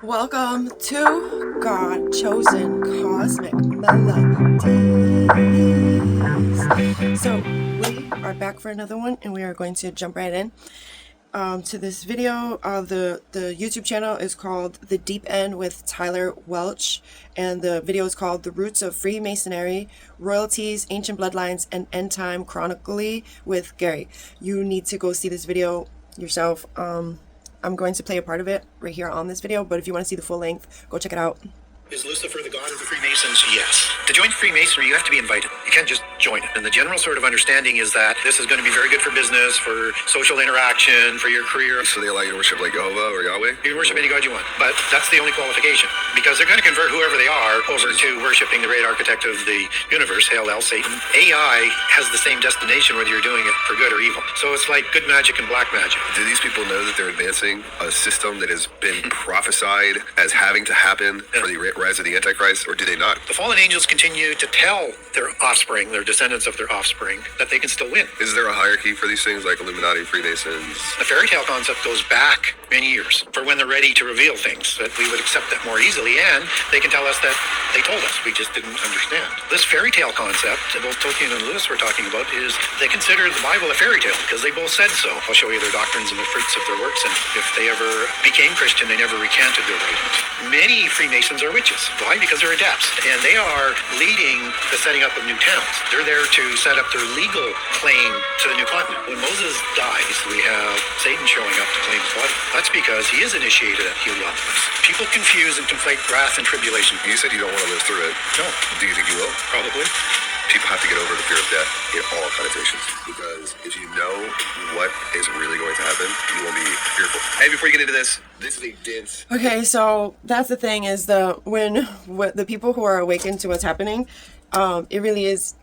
Welcome to God Chosen Cosmic Melodies. So we are back for another one, and we are going to jump right in to this video. The YouTube channel is called The Deep End with Tyler Welch, and the video is called The Roots of Freemasonry, Royalties, Ancient Bloodlines, and End Time Chronically with Gary. You need to go see this video yourself. I'm going to play a part of it right here on this video, but if you want to see the full length, go check it out. Is Lucifer the god of the Freemasons? Yes. To join Freemasonry, you have to be invited. You can't just join it. And the general sort of understanding is that this is going to be very good for business, for social interaction, for your career. So they allow you to worship like Jehovah or Yahweh? You can worship any god you want, but that's the only qualification. Because they're going to convert whoever they are over to worshiping the great architect of the universe, hail El Satan. AI has the same destination whether you're doing it for good or evil. So it's like good magic and black magic. Do these people know that they're advancing a system that has been prophesied as having to happen for the rise of the Antichrist, or do they not? The fallen angels continue to tell their offspring, their descendants of their offspring, that they can still win. Is there a hierarchy for these things like Illuminati, Freemasons? The fairy tale concept goes back many years for when they're ready to reveal things, that we would accept that more easily, and they can tell us that they told us, we just didn't understand. This fairy tale concept that both Tolkien and Lewis were talking about is they consider the Bible a fairy tale because they both said so. I'll show you their doctrines and the fruits of their works, and if they ever became Christian, they never recanted their writings. Many Freemasons are witches. Why? Because they're adepts, and they are leading the setting up of new towns. They're there to set up their legal claim to the new continent. When Moses dies, we have Satan showing up to claim his body. That's because he is initiated at Heliopolis. People confuse and conflate wrath and tribulation. You said you don't want to live through it. No. Do you think you will? Probably. People have to get over the fear of death in all connotations, because if you know what is really going to happen, you won't be fearful. Hey, before you get into this is a dense. Okay, so that's the thing is the people who are awakened to what's happening, it really is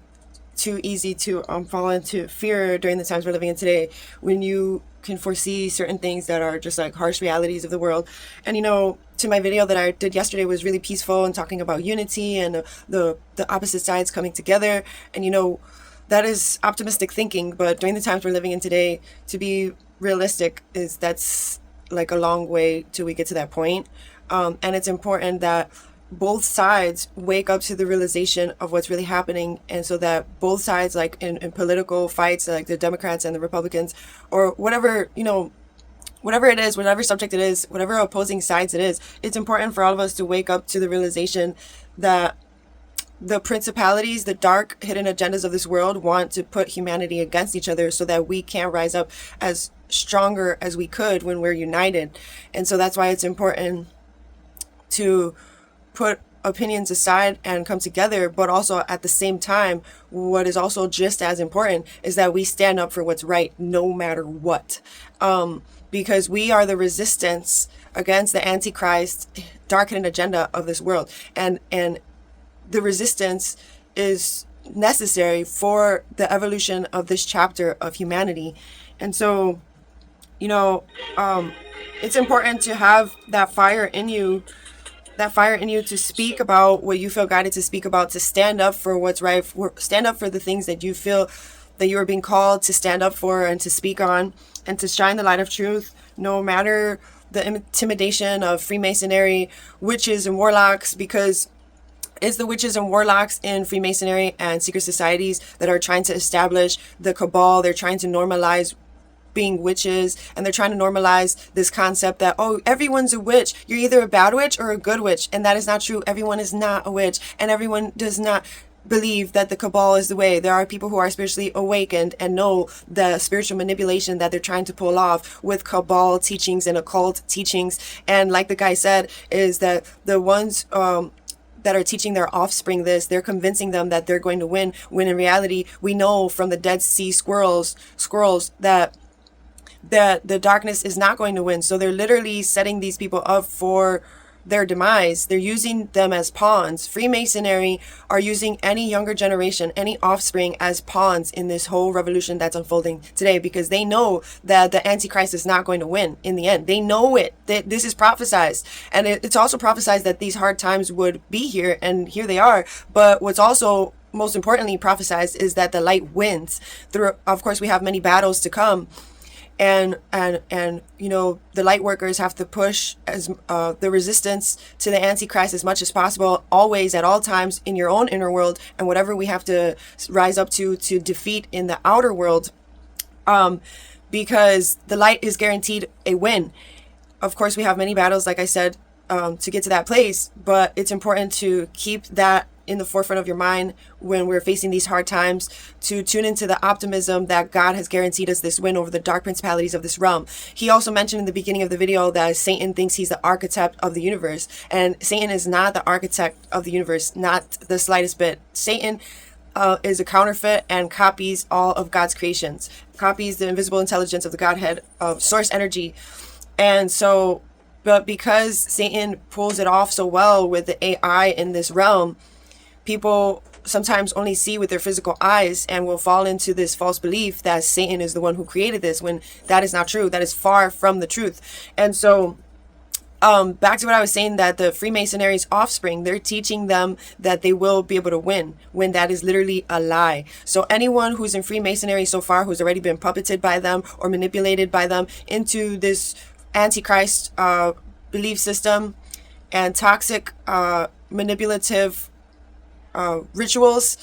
too easy to fall into fear during the times we're living in today, when you can foresee certain things that are just like harsh realities of the world. And to my video that I did yesterday was really peaceful and talking about unity and the opposite sides coming together, and that is optimistic thinking. But during the times we're living in today, to be realistic, that's like a long way till we get to that point. And it's important that both sides wake up to the realization of what's really happening, and so that both sides, like in political fights, like the Democrats and the Republicans, or whatever whatever it is, whatever subject it is, whatever opposing sides it is, it's important for all of us to wake up to the realization that the principalities, the dark hidden agendas of this world want to put humanity against each other, so that we can't rise up as stronger as we could when we're united. And so that's why it's important to put opinions aside and come together, but also at the same time, what is also just as important is that we stand up for what's right no matter what, because we are the resistance against the Antichrist dark hidden agenda of this world, and the resistance is necessary for the evolution of this chapter of humanity. And so it's important to have that fire in you to speak about what you feel guided to speak about, to stand up for what's right, stand up for the things that you feel that you are being called to stand up for and to speak on, and to shine the light of truth, no matter the intimidation of Freemasonry, witches and warlocks, because it's the witches and warlocks in Freemasonry and secret societies that are trying to establish the cabal. They're trying to normalize being witches, and they're trying to normalize this concept that, oh, everyone's a witch. You're either a bad witch or a good witch, and that is not true. Everyone is not a witch, and everyone does not believe that the cabal is the way. There are people who are spiritually awakened and know the spiritual manipulation that they're trying to pull off with cabal teachings and occult teachings. And like the guy said, is that the ones that are teaching their offspring this, they're convincing them that they're going to win, when in reality, we know from the Dead Sea Scrolls that the darkness is not going to win. So they're literally setting these people up for their demise. They're using them as pawns. Freemasonry are using any younger generation, any offspring, as pawns in this whole revolution that's unfolding today, because they know that the Antichrist is not going to win in the end. They know it. This is prophesized. And it's also prophesized that these hard times would be here, and here they are. But what's also most importantly prophesized is that the light wins. Of course, we have many battles to come. and you know, the light workers have to push as the resistance to the Antichrist as much as possible, always, at all times, in your own inner world, and whatever we have to rise up to defeat in the outer world, because the light is guaranteed a win. Of course, we have many battles, like I said, to get to that place, but it's important to keep that in the forefront of your mind when we're facing these hard times, to tune into the optimism that God has guaranteed us this win over the dark principalities of this realm. He also mentioned in the beginning of the video that Satan thinks he's the architect of the universe, and Satan is not the architect of the universe, not the slightest bit. Satan is a counterfeit and copies all of God's creations, copies the invisible intelligence of the Godhead, of source energy. And so, but because Satan pulls it off so well with the AI in this realm, people sometimes only see with their physical eyes and will fall into this false belief that Satan is the one who created this, when that is not true. That is far from the truth. And so, back to what I was saying, that the Freemasonry's offspring, they're teaching them that they will be able to win, when that is literally a lie. So anyone who's in Freemasonry so far, who's already been puppeted by them or manipulated by them into this Antichrist belief system and toxic manipulative rituals,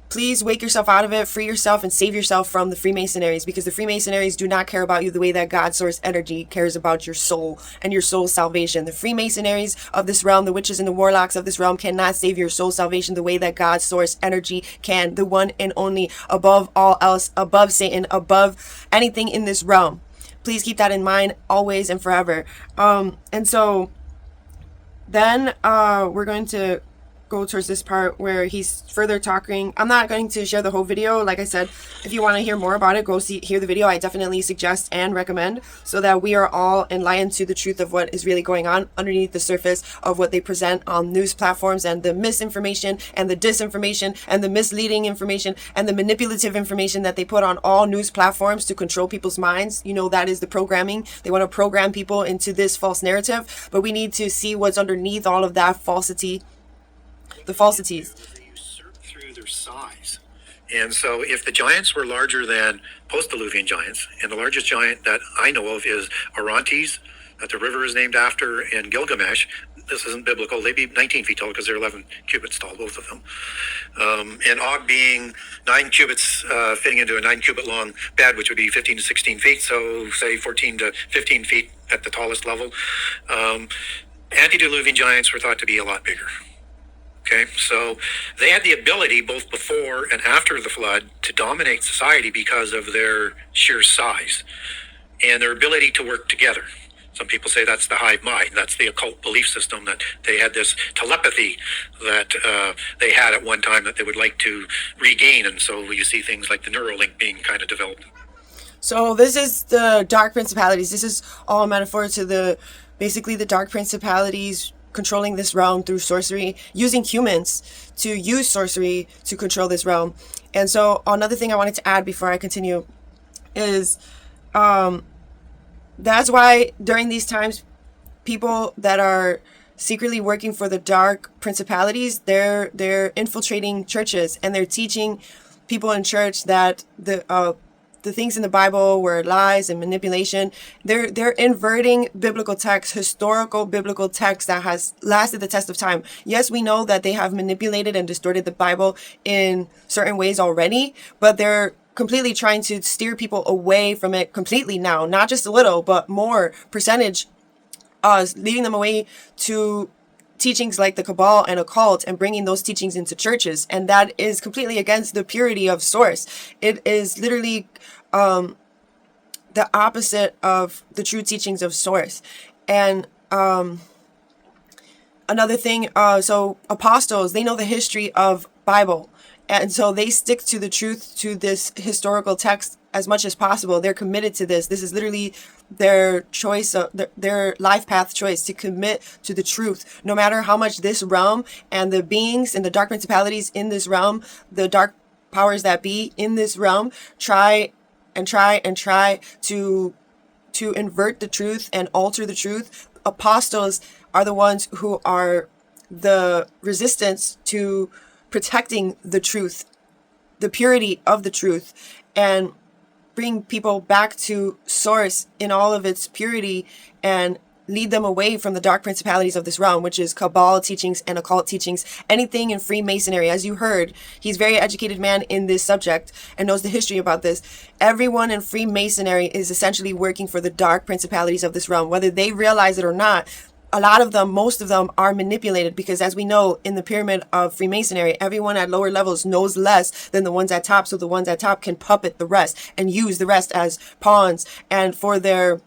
please wake yourself out of it, free yourself, and save yourself from the Freemasonries, because the Freemasonries do not care about you the way that God source energy cares about your soul and your soul's salvation. The Freemasonries of this realm, the witches and the warlocks of this realm, cannot save your soul's salvation the way that God source energy can, the one and only, above all else, above Satan, above anything in this realm. Please keep that in mind always and forever. And so then we're going to go towards this part where he's further talking. I'm not going to share the whole video. Like I said, if you want to hear more about it, go hear the video. I definitely suggest and recommend, so that we are all enlightened to the truth of what is really going on underneath the surface of what they present on news platforms, and the misinformation and the disinformation and the misleading information and the manipulative information that they put on all news platforms to control people's minds. You know, that is the programming. They want to program people into this false narrative, but we need to see what's underneath all of that falsity. The falsities. They usurp through their size. And so if the giants were larger than post-Diluvian giants, and the largest giant that I know of is Orontes, that the river is named after, in Gilgamesh. This isn't biblical. They'd be 19 feet tall because they're 11 cubits tall, both of them. And Og being 9 cubits, fitting into a 9 cubit long bed, which would be 15 to 16 feet. So say 14 to 15 feet at the tallest level. Antediluvian giants were thought to be a lot bigger. Okay, so they had the ability, both before and after the flood, to dominate society because of their sheer size and their ability to work together. Some people say that's the hive mind. That's the occult belief system, that they had this telepathy that they had at one time that they would like to regain. And so you see things like the Neuralink being kind of developed. So this is the dark principalities. This is all a metaphor to basically the dark principalities controlling this realm through sorcery, using humans to use sorcery to control this realm. And so another thing I wanted to add before I continue is that's why during these times, people that are secretly working for the dark principalities, they're infiltrating churches, and they're teaching people in church that the things in the Bible were lies and manipulation. They're inverting biblical text, historical biblical text that has lasted the test of time. Yes, we know that they have manipulated and distorted the Bible in certain ways already, but they're completely trying to steer people away from it completely now, not just a little, but more percentage, leading them away to teachings like the Cabal and occult, and bringing those teachings into churches. And that is completely against the purity of source. It is literally the opposite of the true teachings of source. And another thing, so apostles, they know the history of Bible, and so they stick to the truth, to this historical text as much as possible. They're committed to this. This is literally their choice, their life path choice, to commit to the truth, no matter how much this realm and the beings and the dark principalities in this realm, the dark powers that be in this realm, try to invert the truth and alter the truth. Apostles are the ones who are the resistance to protecting the truth, the purity of the truth, and bring people back to source in all of its purity and lead them away from the dark principalities of this realm, which is Kabbalah teachings and occult teachings, anything in Freemasonry. As you heard, he's a very educated man in this subject and knows the history about this. Everyone in Freemasonry is essentially working for the dark principalities of this realm, whether they realize it or not. A lot of them, most of them, are manipulated because, as we know, in the pyramid of Freemasonry, everyone at lower levels knows less than the ones at top, so the ones at top can puppet the rest and use the rest as pawns and for their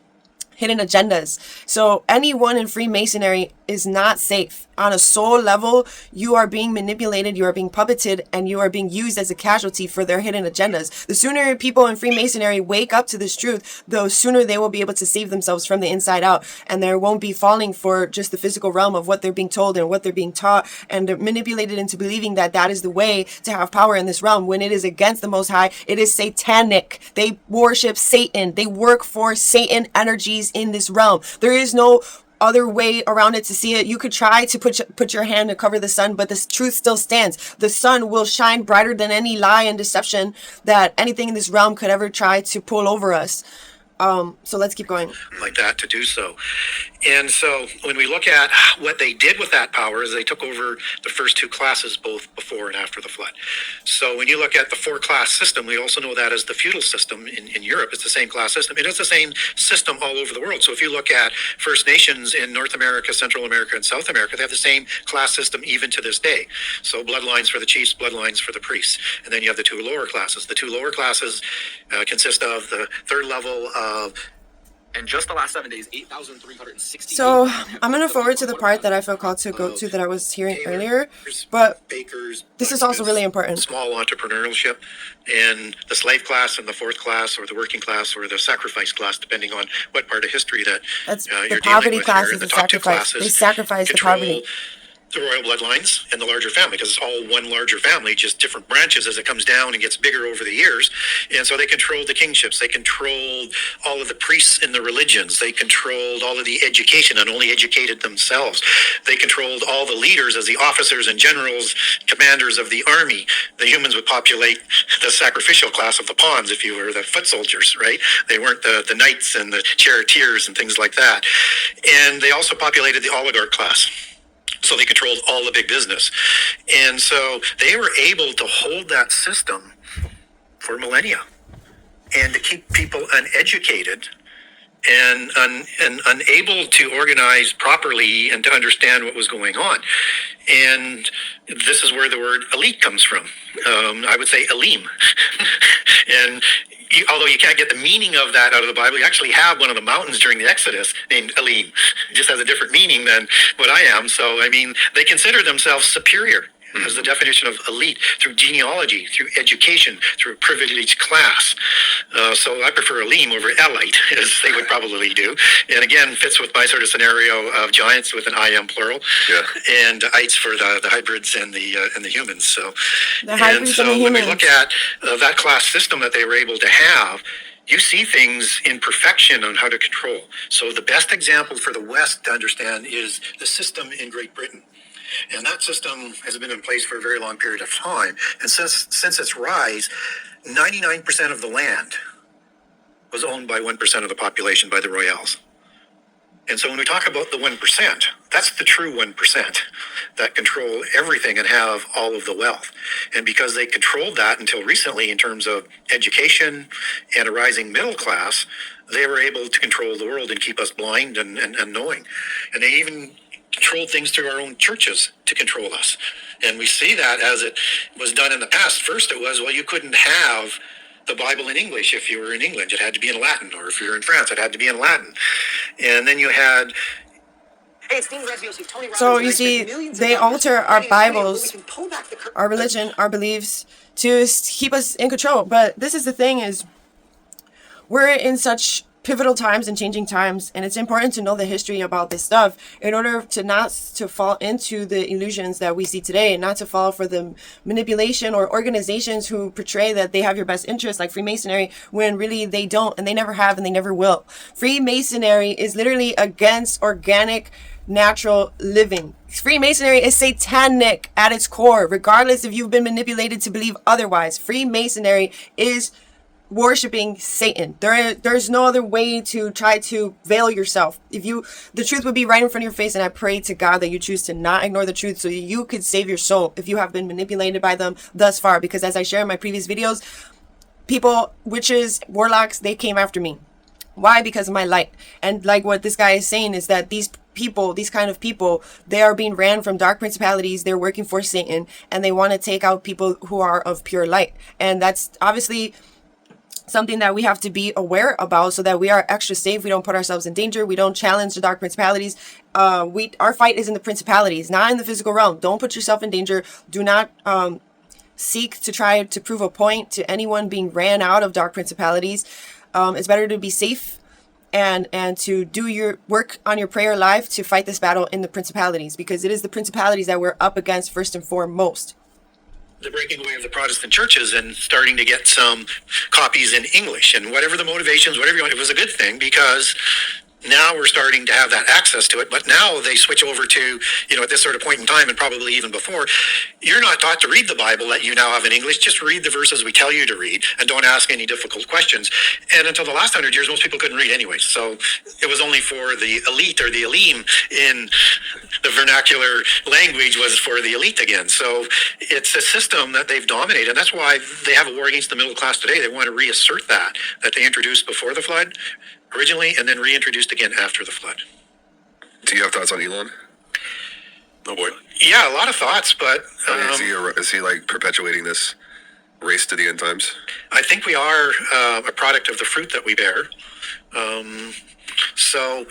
hidden agendas. So anyone in Freemasonry is not safe. On a soul level, you are being manipulated, you are being puppeted, and you are being used as a casualty for their hidden agendas. The sooner people in Freemasonry wake up to this truth, the sooner they will be able to save themselves from the inside out, and there won't be falling for just the physical realm of what they're being told and what they're being taught, and they're manipulated into believing that that is the way to have power in this realm, when it is against the Most High. It is satanic. They worship Satan. They work for Satan energies in this realm. There is no other way around it to see it. You could try to put your hand to cover the sun, but the truth still stands. The sun will shine brighter than any lie and deception that anything in this realm could ever try to pull over us. So let's keep going. Like that to do so. And so when we look at what they did with that power is they took over the first two classes both before and after the flood. So when you look at the 4-class system, we also know that as the feudal system in Europe. It's the same class system. It is the same system all over the world. So if you look at First Nations in North America, Central America, and South America, they have the same class system even to this day. So bloodlines for the chiefs, bloodlines for the priests. And then you have the 2 lower classes. The 2 lower classes consist of the 3rd level of, And just the last 7 days, 8,360. So I'm going to forward to the part that I felt called to go to that I was hearing earlier, but bakers, this is also really important. Small entrepreneurship, and the slave class and the 4th class, or the working class, or the sacrifice class, depending on what part of history that That's you're the dealing poverty with class here. is The the top 2 sacrifice. classes They sacrifice the control poverty. the royal bloodlines and the larger family, because it's all one larger family, just different branches as it comes down and gets bigger over the years. And so they controlled the kingships, they controlled all of the priests in the religions, they controlled all of the education and only educated themselves. They controlled all the leaders as the officers and generals, commanders of the army. The humans would populate the sacrificial class of the pawns, if you were the foot soldiers, right? They weren't the knights and the charioteers and things like that. And they also populated the oligarch class. So they controlled all the big business. And so they were able to hold that system for millennia and to keep people uneducated and unable to organize properly and to understand what was going on. And this is where the word elite comes from. I would say elim. And although you can't get the meaning of that out of the Bible, you actually have one of the mountains during the Exodus named Elim. It just has a different meaning than what I am. So, I mean, they consider themselves superior as the definition of elite through genealogy, through education, through a privileged class. So I prefer Elim over Elite, as they would probably do. And again, fits with my sort of scenario of giants with an I am plural, and ites for the hybrids and the humans. So, The hybrids and the when we humans. look at that class system that they were able to have, you see things in perfection on how to control. So the best example for the West to understand is the system in Great Britain. And that system has been in place for a very long period of time. And since its rise, 99% of the land was owned by 1% of the population, by the royals. And so when we talk about the 1%, that's the true 1% that control everything and have all of the wealth. And because they controlled that until recently in terms of education and a rising middle class, they were able to control the world and keep us blind and knowing. And they even controlled things through our own churches to control us. And we see that as it was done in the past. First it was, well, you couldn't have the Bible in English if you were in England. It had to be in Latin. Or if you were in France, it had to be in Latin. And then you had... So you see, they alter our Bibles, our religion, our beliefs to keep us in control. But this is the thing is, we're in such pivotal times and changing times, and it's important to know the history about this stuff in order to not to fall into the illusions that we see today, and not to fall for the manipulation or organizations who portray that they have your best interest, like Freemasonry, when really they don't, and they never have, and they never will. Freemasonry is literally against organic, natural living. Freemasonry is satanic at its core, regardless if you've been manipulated to believe otherwise. Freemasonry is worshiping Satan. There's no other way to try to veil yourself. The truth would be right in front of your face, and I pray to God that you choose to not ignore the truth so you could save your soul if you have been manipulated by them thus far. Because as I share in my previous videos, people, witches, warlocks, they came after me. Why? Because of my light. And like what this guy is saying is that these people, these kind of people, they are being ran from dark principalities. They're working for Satan, and they want to take out people who are of pure light. And that's obviously something that we have to be aware about so that we are extra safe. We don't put ourselves in danger. We don't challenge the dark principalities. Our fight is in the principalities, not in the physical realm. Don't put yourself in danger. Do not seek to try to prove a point to anyone being ran out of dark principalities. It's better to be safe and to do your work on your prayer life to fight this battle in the principalities, because it is the principalities that we're up against first and foremost. The breaking away of the Protestant churches and starting to get some copies in English, and whatever the motivations, whatever you want, it was a good thing because now we're starting to have that access to it. But now they switch over to, at this sort of point in time, and probably even before, you're not taught to read the Bible that you now have in English. Just read the verses we tell you to read and don't ask any difficult questions. And until the last 100 years, most people couldn't read anyway. So it was only for the elite, or the elim in the vernacular language was for the elite again. So it's a system that they've dominated. And that's why they have a war against the middle class today. They want to reassert that they introduced before the flood originally, and then reintroduced again after the flood. Do you have thoughts on Elon? Oh boy. Yeah, a lot of thoughts, but is he like perpetuating this race to the end times? I think we are a product of the fruit that we bear. So,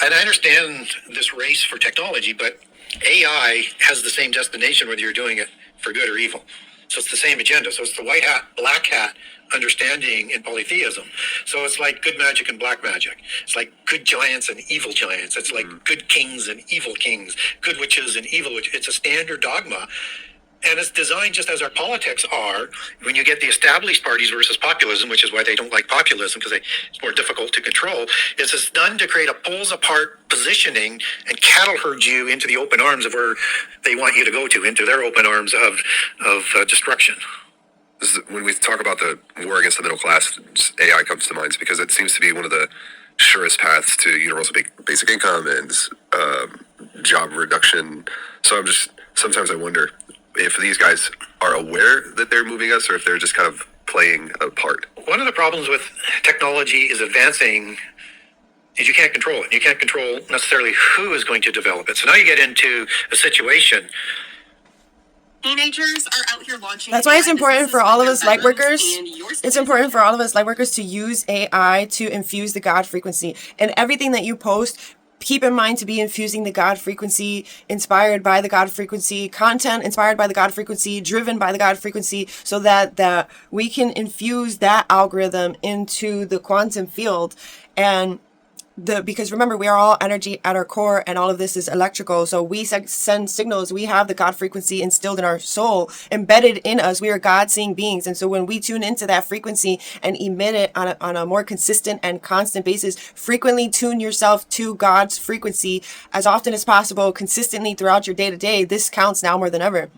and I understand this race for technology, but AI has the same destination whether you're doing it for good or evil. So it's the same agenda. So it's the white hat, black hat understanding in polytheism. So it's like good magic and black magic. It's like good giants and evil giants. It's like good kings and evil kings, good witches and evil witches. It's a standard dogma. And it's designed just as our politics are. When you get the established parties versus populism, which is why they don't like populism, because it's more difficult to control, it's done to create a poles apart positioning and cattle herd you into the open arms of where they want you to go to, into their open arms of destruction. When we talk about the war against the middle class, AI comes to mind because it seems to be one of the surest paths to universal basic income and job reduction. So sometimes I wonder if these guys are aware that they're moving us, or if they're just kind of playing a part. One of the problems with technology is advancing is you can't control it. You can't control necessarily who is going to develop it. So now you get into a situation. Teenagers are out here launching. That's why it's important for all of us light workers. It's important for all of us light workers to use AI to infuse the God frequency. And everything that you post, keep in mind to be infusing the God frequency, inspired by the God frequency, content inspired by the God frequency, driven by the God frequency, so that we can infuse that algorithm into the quantum field. And because remember, we are all energy at our core, and all of this is electrical. So we send signals. We have the God frequency instilled in our soul, embedded in us. We are God-seeing beings. And so when we tune into that frequency and emit it on a more consistent and constant basis, frequently tune yourself to God's frequency as often as possible, consistently throughout your day-to-day. This counts now more than ever.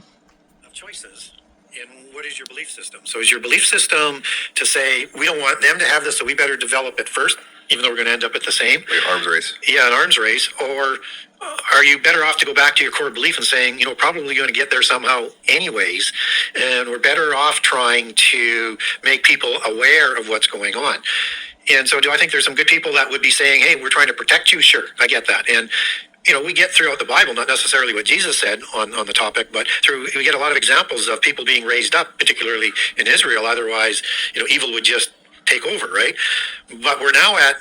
Choices. And what is your belief system? So is your belief system to say, we don't want them to have this, so we better develop it first, even though we're going to end up at the same? Like arms race. Yeah, an arms race. Or are you better off to go back to your core belief and saying, probably going to get there somehow anyways, and we're better off trying to make people aware of what's going on? And so do I think there's some good people that would be saying, hey, we're trying to protect you? Sure, I get that. And we get throughout the Bible, not necessarily what Jesus said on the topic, but we get a lot of examples of people being raised up, particularly in Israel. Otherwise, evil would just take over, right? But we're now at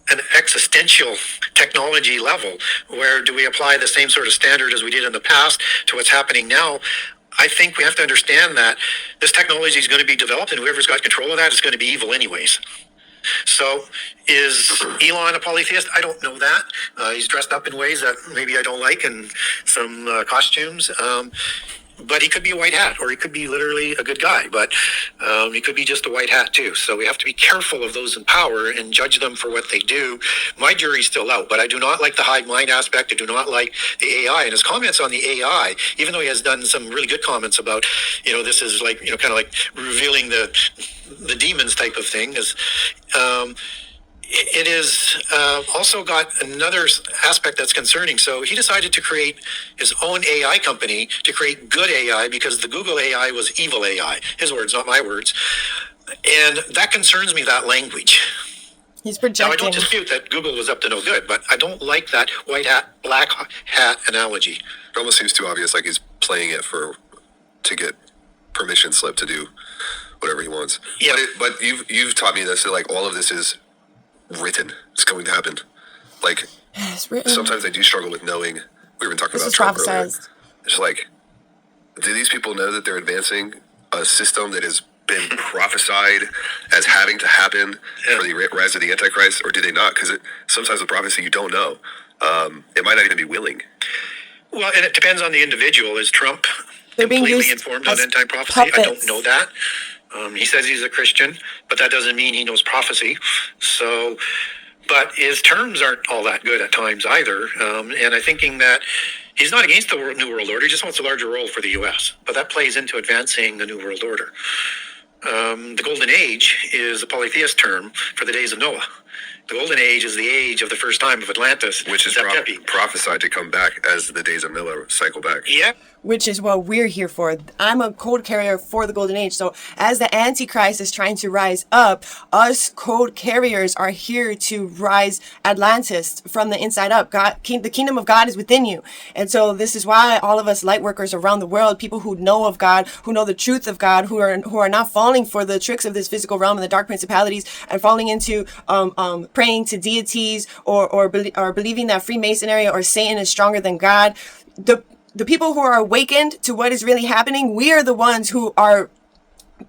an existential technology level. Where do we apply the same sort of standard as we did in the past to what's happening now? I think we have to understand that this technology is going to be developed, and whoever's got control of that is going to be evil anyways. So is Elon a polytheist? I don't know that. He's dressed up in ways that maybe I don't like, and some costumes. but he could be a white hat, or he could be literally a good guy, but he could be just a white hat too. So we have to be careful of those in power and judge them for what they do. My jury's still out, but I do not like the hive mind aspect. I do not like the AI, and his comments on the AI, even though he has done some really good comments about, this is like, kind of like revealing the demons type of thing, is it is also got another aspect that's concerning. So he decided to create his own AI company to create good AI, because the Google AI was evil AI. His words, not my words. And that concerns me, that language. He's projecting. Now, I don't dispute that Google was up to no good, but I don't like that white hat, black hat analogy. It almost seems too obvious, like he's playing it to get permission slip to do whatever he wants. Yeah. But you've taught me this, that like all of this is written. It's going to happen. Like, it's written. Sometimes I do struggle with knowing. We've been talking This about is Trump earlier. prophesized. It's like, do these people know that they're advancing a system that has been prophesied as having to happen for the rise of the Antichrist, or do they not? Because sometimes with prophecy, you don't know. It might not even be willing. Well, and it depends on the individual. Is Trump They're being completely used informed on as end-time prophecy? I don't puppets. know that. He says he's a Christian, but that doesn't mean he knows prophecy. So, but his terms aren't all that good at times either. And I'm thinking that he's not against the New World Order. He just wants a larger role for the U.S. But that plays into advancing the New World Order. The Golden Age is a polytheist term for the days of Noah. The Golden Age is the age of the first time of Atlantis, Which is prophesied to come back as the days of Noah cycle back. Yeah. Which is what we're here for. I'm a code carrier for the Golden Age. So as the Antichrist is trying to rise up, us code carriers are here to rise Atlantis from the inside up. The kingdom of God is within you. And so this is why all of us light workers around the world, people who know of God, who know the truth of God, who are not falling for the tricks of this physical realm and the dark principalities, and falling into praying to deities or believing that Freemasonry or Satan is stronger than God. The people who are awakened to what is really happening, we are the ones who are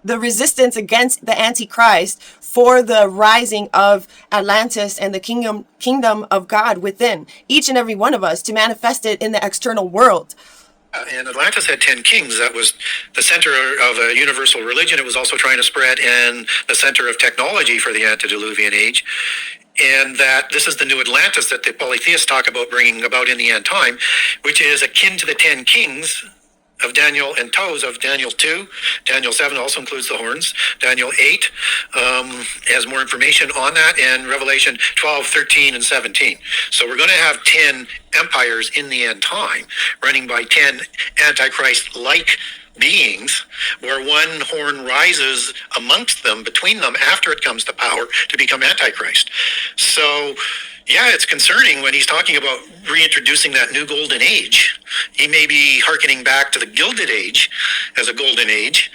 the resistance against the Antichrist for the rising of Atlantis and the kingdom of God within each and every one of us to manifest it in the external world. And Atlantis had 10 kings. That was the center of a universal religion. It was also trying to spread, and the center of technology for the antediluvian age. And that this is the new Atlantis that the polytheists talk about bringing about in the end time, which is akin to the 10 kings of Daniel and toes of Daniel 2. Daniel 7 also includes the horns. Daniel 8 has more information on that, and Revelation 12, 13, and 17. So we're going to have 10 empires in the end time, running by 10 Antichrist-like beings, where one horn rises amongst them, between them, after it comes to power, to become Antichrist. So, yeah, it's concerning when he's talking about reintroducing that new golden age. He may be hearkening back to the Gilded Age as a golden age,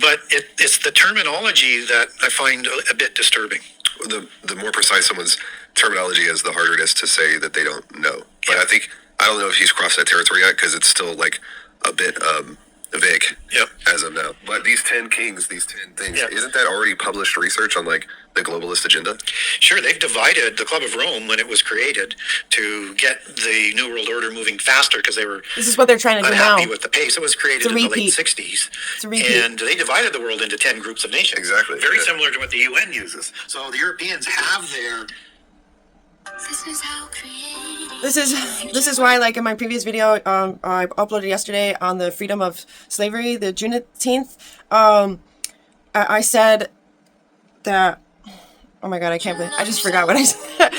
but it's the terminology that I find a bit disturbing. The more precise someone's terminology is, the harder it is to say that they don't know. But Yeah. I don't know if he's crossed that territory yet, because it's still like a bit vague as of now. But these 10 kings, these 10 things, isn't that already published research on like the globalist agenda? Sure, they've divided the Club of Rome when it was created to get the New World Order moving faster, because they were This is what they're trying to do now. unhappy with the pace. It was created in the late 60s. It's a repeat. And they divided the world into 10 groups of nations. Exactly. Very similar to what the UN uses. So the Europeans have their... This is why, like in my previous video, I uploaded yesterday on the freedom of slavery, the Juneteenth. I said that. Oh my God, I can't believe I just forgot what I said.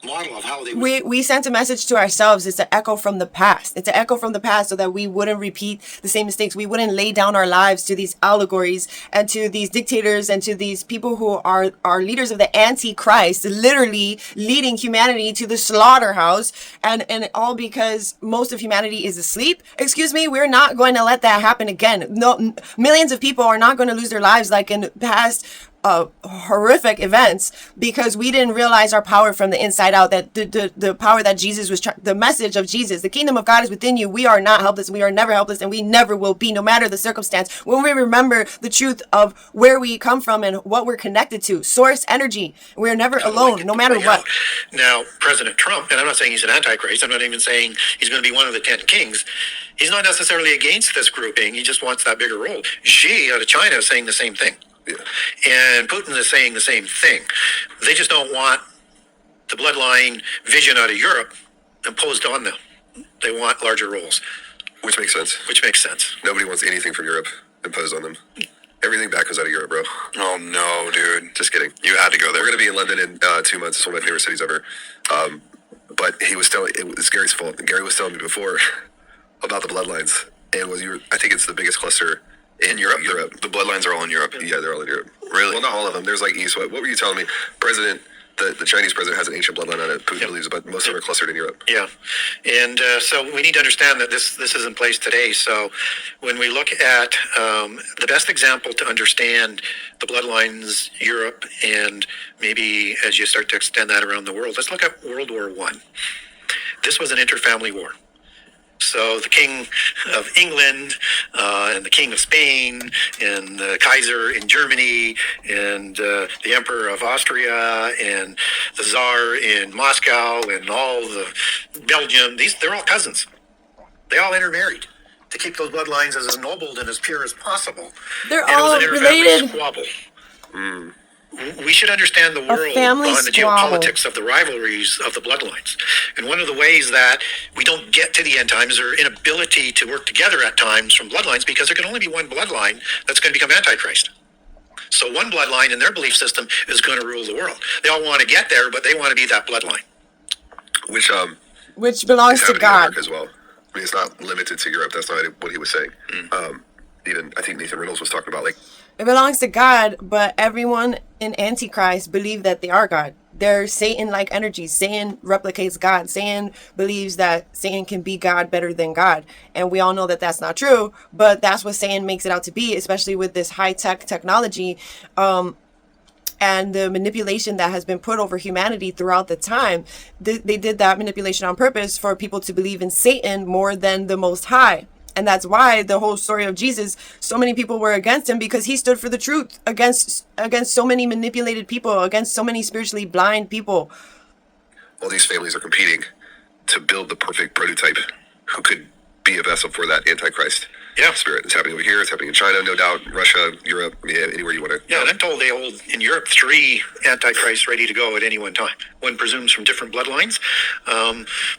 model of how they We sent a message to ourselves. It's an echo from the past. It's an echo from the past so that we wouldn't repeat the same mistakes. We wouldn't lay down our lives to these allegories and to these dictators and to these people who are leaders of the Antichrist, literally leading humanity to the slaughterhouse, and all because most of humanity is asleep. Excuse me, we're not going to let that happen again. No, millions of people are not going to lose their lives like in past horrific events because we didn't realize our power from the inside out, that the power that Jesus was the message of Jesus, the kingdom of God is within you. We are not helpless. We are never helpless, and we never will be, no matter the circumstance. When we remember the truth of where we come from and what we're connected to, source energy, we're never alone, no matter what. Now, President Trump, and I'm not saying he's an antichrist, I'm not even saying he's going to be one of the 10 kings. He's not necessarily against this grouping. He just wants that bigger role. Xi out of China is saying the same thing. Yeah. And Putin is saying the same thing. They just don't want the bloodline vision out of Europe imposed on them. They want larger roles. Which makes sense. Nobody wants anything from Europe imposed on them. Everything back goes out of Europe, bro. Oh, no, dude. Just kidding. You had to go there. We're going to be in London in 2 months. It's one of my favorite cities ever. But he was telling, it was Gary's fault. Gary was telling me before about the bloodlines. And I think it's the biggest cluster in Europe. The bloodlines are all in Europe. Yeah, they're all in Europe. Really? Well, not all of them. There's like East. What were you telling me? The Chinese president has an ancient bloodline on it. Putin believes, but most of them are clustered in Europe. Yeah, and so we need to understand that this is in place today. So when we look at the best example to understand the bloodlines, Europe, and maybe as you start to extend that around the world, let's look at World War I. This was an interfamily war. So the King of England and the King of Spain and the Kaiser in Germany and the Emperor of Austria and the Tsar in Moscow and all the Belgium, they're all cousins. They all intermarried to keep those bloodlines as ennobled and as pure as possible. They're all related. Squabble. We should understand the world behind the geopolitics of the rivalries of the bloodlines. And one of the ways that we don't get to the end times is our inability to work together at times from bloodlines, because there can only be one bloodline that's going to become Antichrist. So one bloodline in their belief system is going to rule the world. They all want to get there, but they want to be that bloodline. Which belongs to God as well. I mean, it's not limited to Europe. That's not what he was saying. Even I think Nathan Reynolds was talking about, like, it belongs to God, but everyone in Antichrist believe that they are God. They're Satan-like energies. Satan replicates God. Satan believes that Satan can be God better than God. And we all know that that's not true, but that's what Satan makes it out to be, especially with this high-tech technology and the manipulation that has been put over humanity throughout the time. They did that manipulation on purpose for people to believe in Satan more than the Most High. And that's why the whole story of Jesus, so many people were against him, because he stood for the truth against so many manipulated people, against so many spiritually blind people. All these families are competing to build the perfect prototype who could be a vessel for that Antichrist spirit. It's happening over here. It's happening in China, no doubt. Russia, Europe, I mean, anywhere you want to. Yeah, and I'm told they hold in Europe 3 Antichrists ready to go at any one time. One presumes from different bloodlines,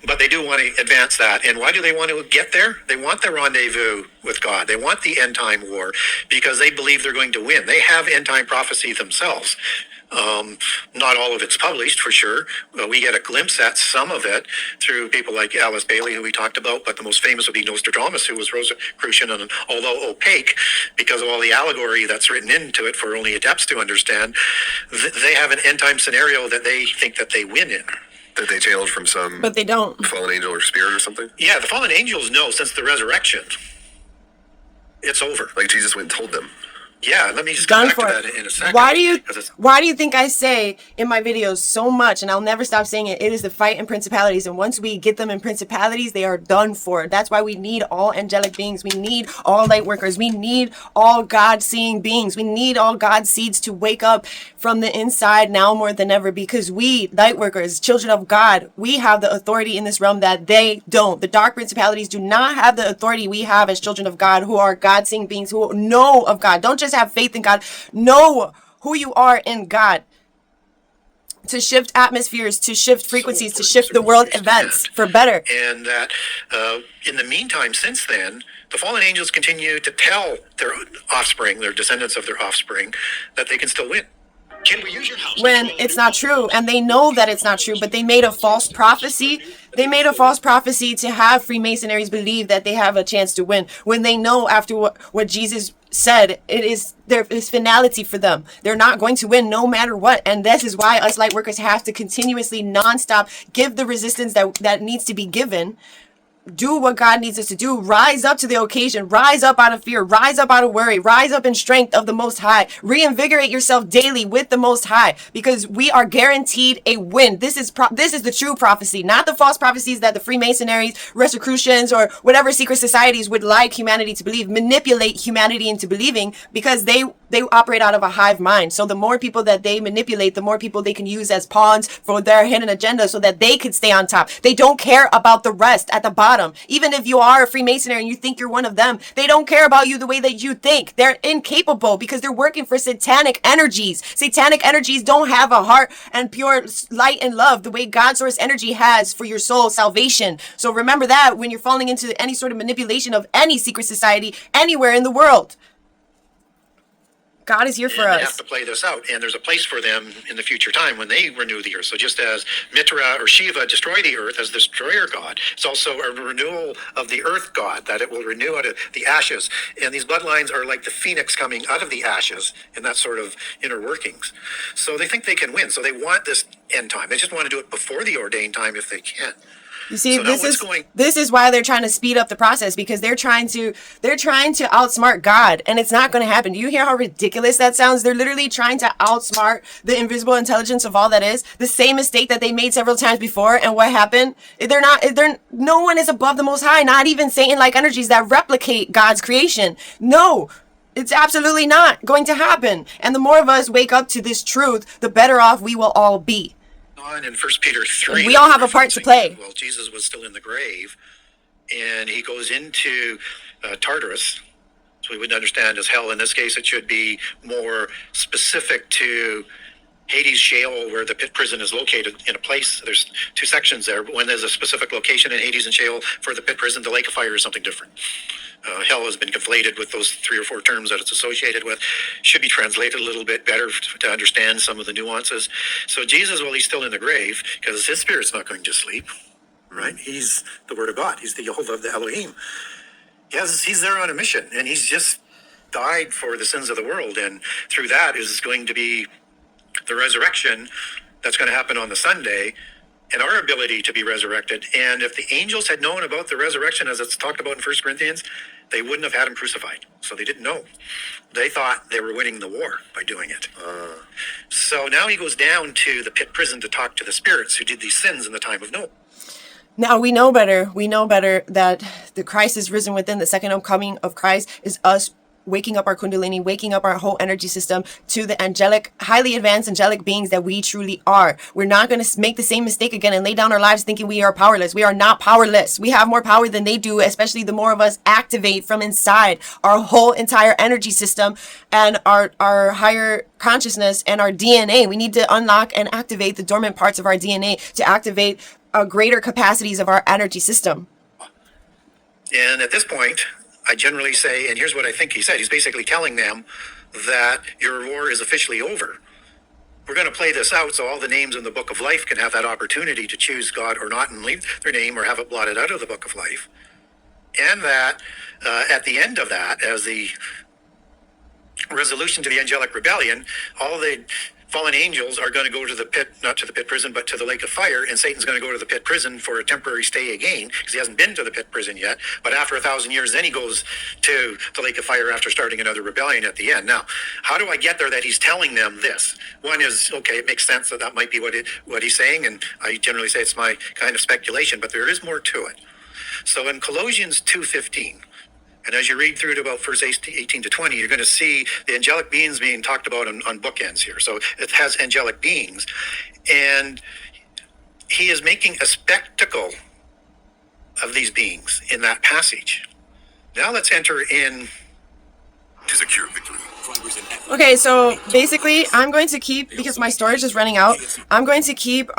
but they do want to advance that. And why do they want to get there? They want the rendezvous with God. They want the end time war because they believe they're going to win. They have end time prophecy themselves. Not all of it's published, for sure. We get a glimpse at some of it through people like Alice Bailey, who we talked about, but the most famous would be Nostradamus, who was Rosicrucian, and although opaque because of all the allegory that's written into it for only adepts to understand, they have an end time scenario that they think that they win in. That they channeled from some but they don't. Fallen angel or spirit or something? Yeah, the fallen angels know since the resurrection, it's over. Like Jesus went and told them. Yeah, let me just come back to that in a second. Why do you think I say in my videos so much, and I'll never stop saying it, it is the fight in principalities, and once we get them in principalities, they are done for. That's why we need all angelic beings. We need all light workers. We need all God-seeing beings. We need all God's seeds to wake up from the inside now more than ever, because we, light workers, children of God, we have the authority in this realm that they don't. The dark principalities do not have the authority we have as children of God, who are God-seeing beings, who know of God. Don't just have faith in God, know who you are in God, to shift atmospheres, to shift frequencies, to shift the world events for better. And that in the meantime, since then, the fallen angels continue to tell their offspring, their descendants of their offspring, that they can still win. Can we use your house? When it's not true, and they know that it's not true, but they made a false prophecy. They made a false prophecy to have Freemasonries believe that they have a chance to win, when they know after what Jesus said, it is there is finality for them. They're not going to win no matter what. And this is why us light workers have to continuously nonstop give the resistance that needs to be given do what God needs us to do. Rise up to the occasion. Rise up out of fear. Rise up out of worry. Rise up in strength of the Most High. Reinvigorate yourself daily with the Most High, because we are guaranteed a win. This is the true prophecy, not the false prophecies that the Freemasonries, Rosicrucians, or whatever secret societies would like humanity to believe, manipulate humanity into believing, because they operate out of a hive mind. So the more people that they manipulate, the more people they can use as pawns for their hidden agenda so that they could stay on top. They don't care about the rest at the bottom. Even if you are a Freemason and you think you're one of them, they don't care about you the way that you think. They're incapable because they're working for satanic energies. Satanic energies don't have a heart and pure light and love the way God source energy has for your soul salvation. So remember that when you're falling into any sort of manipulation of any secret society anywhere in the world. God is here for us. They have to play this out, and there's a place for them in the future time when they renew the earth. So just as Mitra or Shiva destroyed the earth as the destroyer god, it's also a renewal of the earth god, that it will renew out of the ashes. And these bloodlines are like the phoenix coming out of the ashes in that sort of inner workings. So they think they can win. So they want this end time. They just want to do it before the ordained time if they can. You see, so this is why they're trying to speed up the process, because they're trying to outsmart God, and it's not going to happen. Do you hear how ridiculous that sounds? They're literally trying to outsmart the invisible intelligence of all that is. The same mistake that they made several times before, and what happened? No one is above the Most High, not even Satan-like energies that replicate God's creation. No. It's absolutely not going to happen. And the more of us wake up to this truth, the better off we will all be. On in 1 Peter 3, we all have a part to play. Well, Jesus was still in the grave, and he goes into Tartarus, so we wouldn't understand as hell. In this case, it should be more specific to Hades Sheol, where the pit prison is located in a place. There's two sections there, but when there's a specific location in Hades and Sheol for the pit prison, the lake of fire is something different. Hell has been conflated with those 3 or 4 terms that it's associated with. Should be translated a little bit better to understand some of the nuances. So Jesus, well, he's still in the grave because his spirit's not going to sleep, right? He's the Word of God. He's the Yehovah of the Elohim. He's there on a mission, and he's just died for the sins of the world. And through that is going to be the resurrection that's going to happen on the Sunday, and our ability to be resurrected. And if the angels had known about the resurrection, as it's talked about in 1 Corinthians, they wouldn't have had him crucified. So they didn't know. They thought they were winning the war by doing it. So now he goes down to the pit prison to talk to the spirits who did these sins in the time of Noah. Now we know better. We know better that the Christ is risen within. The second coming of Christ is us waking up our kundalini, waking up our whole energy system to the angelic, highly advanced angelic beings that we truly are. We're not going to make the same mistake again and lay down our lives thinking we are powerless. We are not powerless. We have more power than they do, especially the more of us activate from inside our whole entire energy system and our higher consciousness and our DNA. We need to unlock and activate the dormant parts of our DNA to activate greater capacities of our energy system. And at this point, I generally say, and here's what I think he said. He's basically telling them that your war is officially over. We're going to play this out so all the names in the book of life can have that opportunity to choose God or not and leave their name or have it blotted out of the book of life. And that at the end of that, as the resolution to the angelic rebellion, all the fallen angels are going to go to the pit, not to the pit prison, but to the lake of fire, and Satan's going to go to the pit prison for a temporary stay again, because he hasn't been to the pit prison yet. But after 1,000 years, then he goes to the lake of fire after starting another rebellion at the end. Now, how do I get there that he's telling them this? One is, okay, it makes sense that might be what he's saying, and I generally say it's my kind of speculation, but there is more to it. So in Colossians 2:15, and as you read through to about verse 18 to 20, you're going to see the angelic beings being talked about on bookends here. So it has angelic beings. And he is making a spectacle of these beings in that passage. Now let's enter in to secure victory. Okay, so basically I'm going to keep, because my storage is running out, I'm going to keep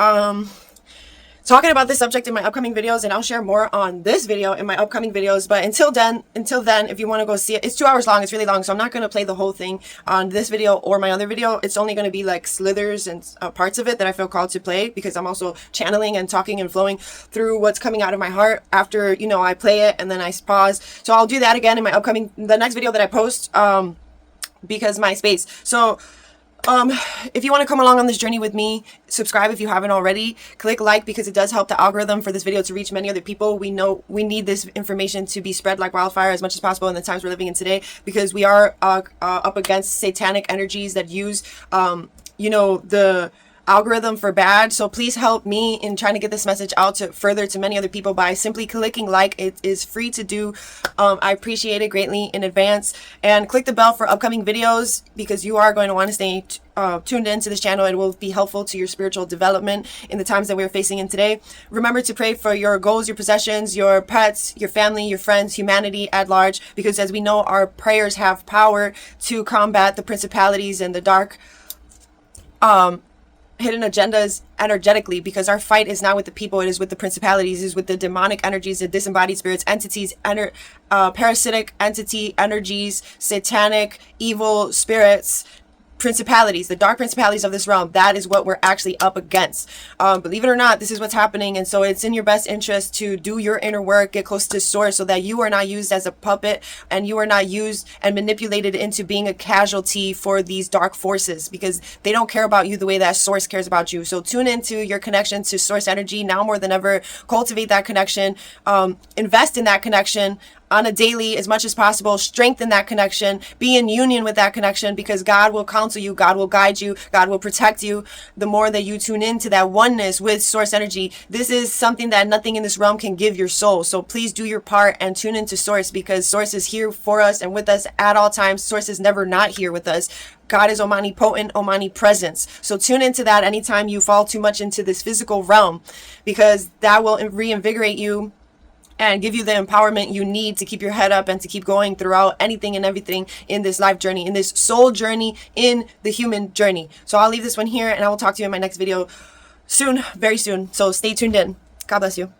talking about this subject in my upcoming videos, and I'll share more on this video in my upcoming videos. But until then, if you want to go see it, it's 2 hours long. It's really long, so I'm not going to play the whole thing on this video or my other video. It's only going to be like slithers and parts of it that I feel called to play, because I'm also channeling and talking and flowing through what's coming out of my heart after, I play it and then I pause. So I'll do that again in the next video that I post, because my space. So If you want to come along on this journey with me, subscribe if you haven't already. Click like because it does help the algorithm for this video to reach many other people. We know we need this information to be spread like wildfire as much as possible in the times we're living in today, because we are up against satanic energies that use, the algorithm for bad. So please help me in trying to get this message out to many other people by simply clicking like. It is free to do. I appreciate it greatly in advance, and click the bell for upcoming videos because you are going to want to stay tuned into this channel. It will be helpful to your spiritual development in the times that we're facing in today. Remember to pray for your goals, your possessions, your pets, your family, your friends, humanity at large, because as we know, our prayers have power to combat the principalities and the dark hidden agendas energetically, because our fight is not with the people, it is with the principalities, it is with the demonic energies, the disembodied spirits, entities, parasitic entity energies, satanic evil spirits, principalities, the dark principalities of this realm. That is what we're actually up against. Believe it or not, this is what's happening. And so it's in your best interest to do your inner work, get close to source, so that you are not used as a puppet and you are not used and manipulated into being a casualty for these dark forces, because they don't care about you the way that source cares about you. So tune into your connection to source energy now more than ever. Cultivate that connection, invest in that connection on a daily as much as possible. Strengthen that connection, be in union with that connection, because God will counsel you, God will guide you, God will protect you the more that you tune into that oneness with source energy. This is something that nothing in this realm can give your soul. So please do your part and tune into source, because source is here for us and with us at all times. Source is never not here with us. God is omnipotent, omnipresence. So tune into that anytime you fall too much into this physical realm, because that will reinvigorate you and give you the empowerment you need to keep your head up and to keep going throughout anything and everything in this life journey, in this soul journey, in the human journey. So I'll leave this one here, and I will talk to you in my next video soon, very soon. So stay tuned in. God bless you.